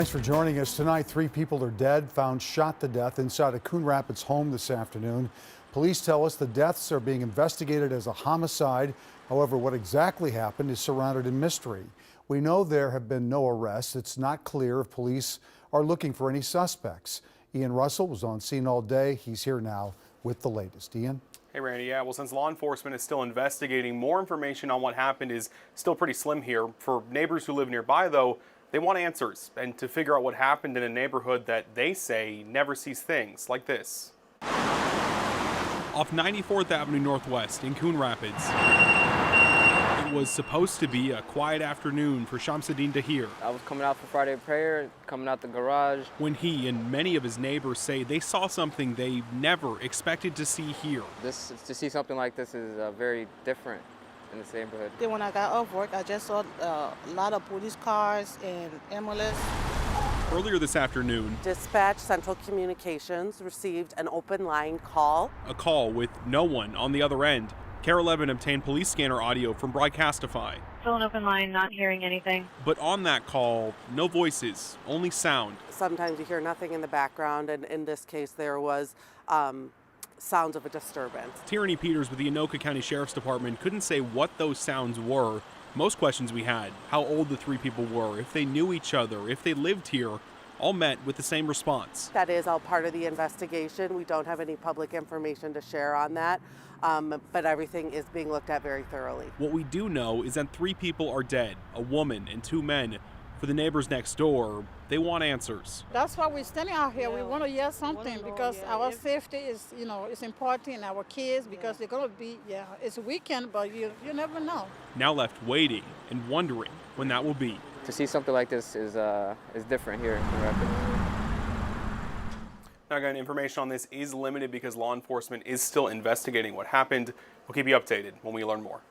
Thanks for joining us tonight. 3 people are dead, found shot to death inside a Coon Rapids home this afternoon. Police tell us the deaths are being investigated as a homicide. However, what exactly happened is surrounded in mystery. We know there have been no arrests. It's not clear if police are looking for any suspects. Ian Russell was on scene all day. He's here now with the latest. Ian? Hey, Randy. Yeah, well, since law enforcement is still investigating, more information on what happened is still pretty slim here. For neighbors who live nearby, though, they want answers and to figure out what happened in a neighborhood that they say never sees things like this. Off 94th Avenue Northwest in Coon Rapids. It was supposed to be a quiet afternoon for Shamsuddin Dahir. I was coming out for Friday prayer, coming out the garage. When he and many of his neighbors say they saw something they never expected to see here. To see something like this is very different in this neighborhood. Then when I got off work, I just saw a lot of police cars and ambulance. Earlier this afternoon, Dispatch Central Communications received an open line call. a call with no one on the other end. KARE 11 obtained police scanner audio from Broadcastify. Still an open line, not hearing anything. But on that call, no voices, only sound. Sometimes you hear nothing in the background, and in this case there was sounds of a disturbance. Tierney Peters with the Anoka County Sheriff's Department couldn't say what those sounds were. Most questions we had, how old the 3 people were, if they knew each other, if they lived here, all met with the same response. That is all part of the investigation. We don't have any public information to share on that, but everything is being looked at very thoroughly. What we do know is that 3 people are dead, a woman and 2 men. For the neighbors next door, they want answers. That's why we're standing out here. We want to hear something because our safety is, it's important, and our kids, because they're going to be, it's a weekend, but you never know. Now left waiting and wondering when that will be. To see something like this is different here in Coon Rapids. Now, again, information on this is limited because law enforcement is still investigating what happened. We'll keep you updated when we learn more.